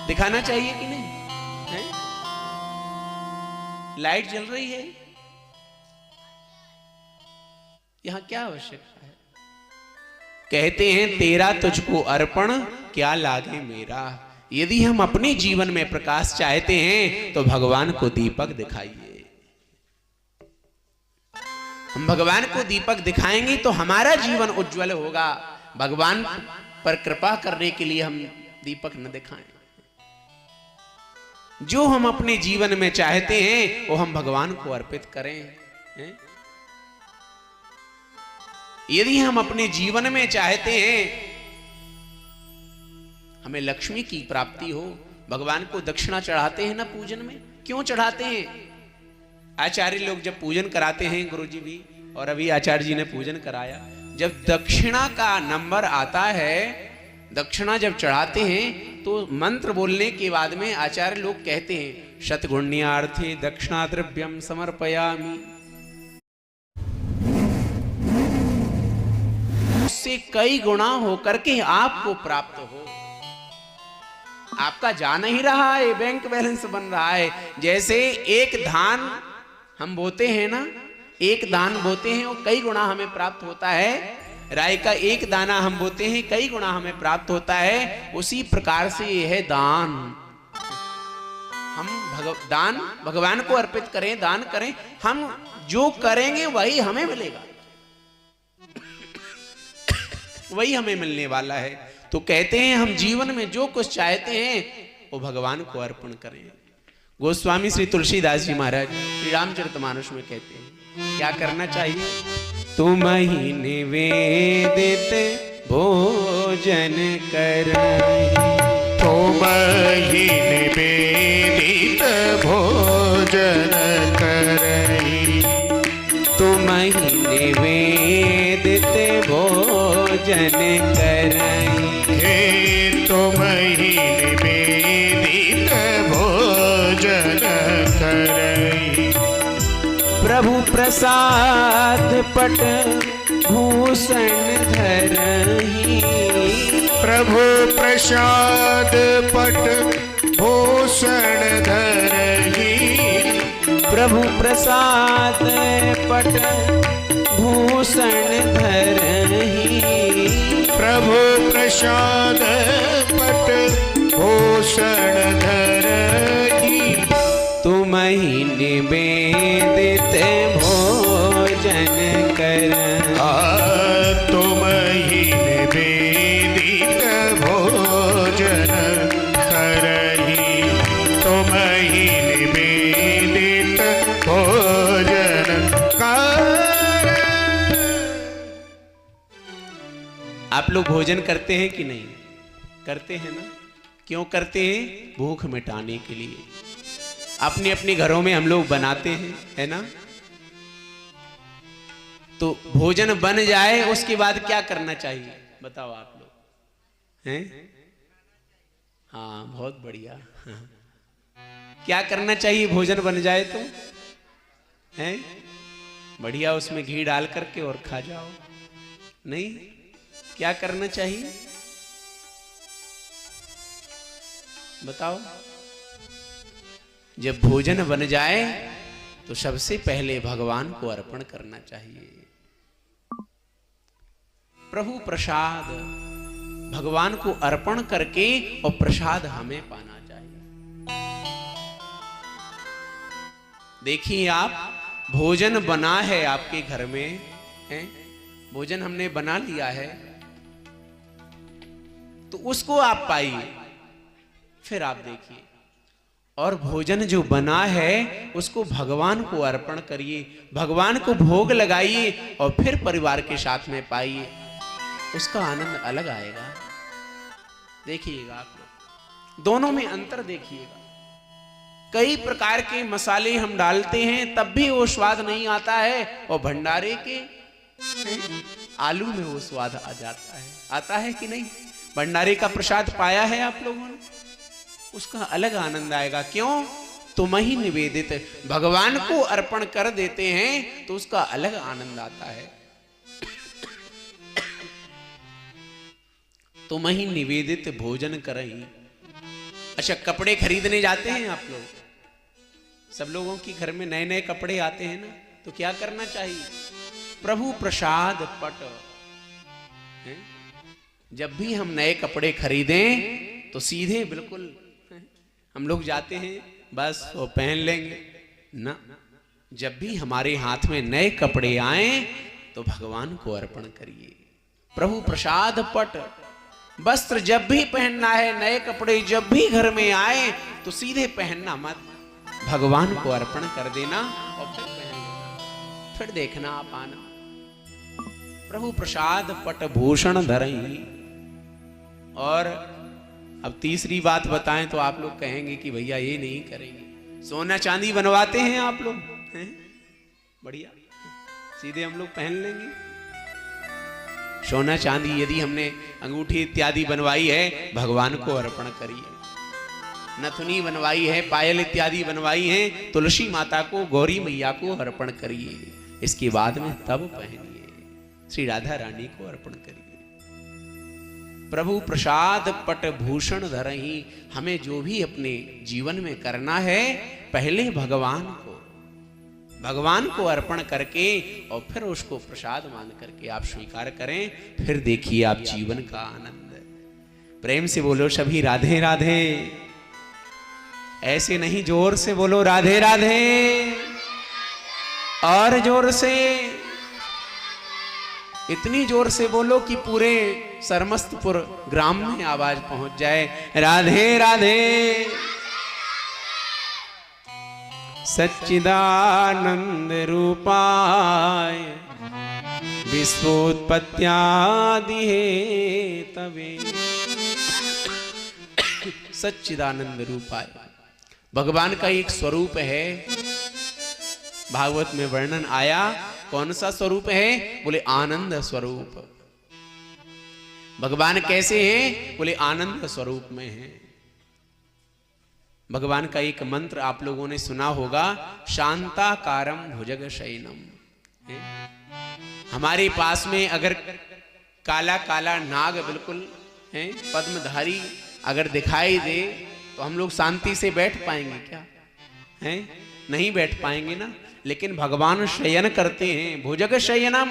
दिखाना चाहिए कि नहीं है? लाइट जल रही है, यहां क्या आवश्यकता है? कहते हैं तेरा तुझको अर्पण क्या लागे मेरा। यदि हम अपने जीवन में प्रकाश चाहते हैं तो भगवान को दीपक दिखाइए। हम भगवान को दीपक दिखाएंगे तो हमारा जीवन उज्जवल होगा। भगवान पर कृपा करने के लिए हम दीपक न दिखाएं। जो हम अपने जीवन में चाहते हैं वो हम भगवान को अर्पित करें। यदि हम अपने जीवन में चाहते हैं हमें लक्ष्मी की प्राप्ति हो, भगवान को दक्षिणा चढ़ाते हैं ना पूजन में। क्यों चढ़ाते हैं? आचार्य लोग जब पूजन कराते हैं, गुरुजी भी और अभी आचार्य जी ने पूजन कराया, जब दक्षिणा का नंबर आता है, दक्षिणा जब चढ़ाते हैं तो मंत्र बोलने के बाद में आचार्य लोग कहते हैं शतगुण्यार्थे दक्षिणा द्रव्यम समर्पयामि। उससे कई गुणा होकर के आपको प्राप्त हो। आपका जा नहीं रहा है, बैंक बैलेंस बन रहा है। जैसे एक धान हम बोते हैं ना, एक दान बोते हैं वो कई गुना हमें प्राप्त होता है। राय का एक दाना हम बोते हैं, कई गुना हमें प्राप्त होता है। उसी प्रकार से यह है दान। हम दान भगवान को अर्पित करें, दान करें। हम जो करेंगे वही हमें मिलेगा, वही हमें मिलने वाला है। तो कहते हैं हम जीवन में जो कुछ चाहते हैं वो भगवान को अर्पण करें। गोस्वामी श्री तुलसीदास जी महाराज श्री रामचरितमानस में कहते हैं क्या करना चाहिए? तुम ही निवेदित भोजन करहि, तुम ही निवेदित भोजन करहि, तुम ही निवेदित भोजन करहि, हे तुम ही निवेदित भोजन करहि। प्रभु प्रसाद पट भूषण धरहि, प्रभु प्रसाद पट भूषण धरहि, प्रभु प्रसाद पट भूषण धरहि, प्रभु प्रसाद पट भूषण धरहि। तुम ही निवेदित भोजन करहि, तुम ही निवेदित भोजन करहि, तुम ही निवेदित भोजन करहि। आप लोग भोजन करते हैं कि नहीं? करते हैं ना? क्यों करते हैं? भूख मिटाने के लिए। अपने अपने घरों में हम लोग बनाते हैं, है ना? तो भोजन बन जाए उसके बाद क्या करना चाहिए बताओ आप लोग हैं? हाँ बहुत बढ़िया। हाँ। क्या करना चाहिए भोजन बन जाए तो? हैं? बढ़िया उसमें घी डाल करके और खा जाओ। नहीं, क्या करना चाहिए बताओ? जब भोजन बन जाए तो सबसे पहले भगवान को अर्पण करना चाहिए। प्रभु प्रसाद भगवान को अर्पण करके और प्रसाद हमें पाना चाहिए। देखिए आप, भोजन बना है आपके घर में, है? भोजन हमने बना लिया है तो उसको आप पाइए, फिर आप देखिए। और भोजन जो बना है उसको भगवान को अर्पण करिए, भगवान को भोग लगाइए और फिर परिवार के साथ में पाइए। उसका आनंद अलग आएगा। देखिएगा आप लोग, दोनों में अंतर देखिएगा। कई प्रकार के मसाले हम डालते हैं तब भी वो स्वाद नहीं आता है, और भंडारे के आलू में वो स्वाद आ जाता है। आता है कि नहीं? भंडारे का प्रसाद पाया है आप लोगों ने? उसका अलग आनंद आएगा। क्यों? तुम ही निवेदित भगवान को अर्पण कर देते हैं तो उसका अलग आनंद आता है। तुम ही निवेदित भोजन करहि। अच्छा, कपड़े खरीदने जाते हैं आप लोग? सब लोगों की घर में नए नए कपड़े आते हैं ना, तो क्या करना चाहिए? प्रभु प्रसाद पट। हैं? जब भी हम नए कपड़े खरीदें तो सीधे बिल्कुल हम लोग जाते हैं बस वो पहन लेंगे ना। जब भी हमारे हाथ में नए कपड़े आए तो भगवान को अर्पण करिए। प्रभु प्रसाद पट, वस्त्र जब भी पहनना है, नए कपड़े जब भी घर में आए तो सीधे पहनना मत, भगवान को अर्पण कर देना और फिर पहन लेना, फिर देखना आप आना। प्रभु प्रसाद पट भूषण धरई। और अब तीसरी बात बताएं तो आप लोग कहेंगे कि भैया ये नहीं करेंगे। सोना चांदी बनवाते हैं आप लोग? हैं? बढ़िया, सीधे हम लोग पहन लेंगे। सोना चांदी यदि हमने अंगूठी इत्यादि बनवाई है, भगवान को अर्पण करिए। नथुनी बनवाई है, पायल इत्यादि बनवाई है, तुलसी माता को, गौरी मैया को अर्पण करिए। इसके बाद में तब पहनिए, श्री राधा रानी को अर्पण करिए। प्रभु प्रसाद पट भूषण धरहि। हमें जो भी अपने जीवन में करना है, पहले भगवान को अर्पण करके और फिर उसको प्रसाद मान करके आप स्वीकार करें, फिर देखिए आप जीवन का आनंद। प्रेम से बोलो सभी राधे राधे। ऐसे नहीं, जोर से बोलो राधे राधे, और जोर से, इतनी जोर से बोलो कि पूरे सरमस्तपुर ग्राम में आवाज पहुंच जाए, राधे राधे। सच्चिदानंद रूपाय विश्वोत्पत्त्यादि हेतवे। सच्चिदानंद रूपाय, भगवान का एक स्वरूप है, भागवत में वर्णन आया। कौन सा स्वरूप है? बोले आनंद स्वरूप। भगवान कैसे हैं? बोले आनंद स्वरूप में हैं। भगवान का एक मंत्र आप लोगों ने सुना होगा, शांताकारम भुजग शयनम। हमारे पास में अगर काला काला नाग बिल्कुल है पद्मधारी अगर दिखाई दे तो हम लोग शांति से बैठ पाएंगे क्या? हैं? नहीं बैठ पाएंगे ना। लेकिन भगवान शयन करते हैं, भुजग शयनम।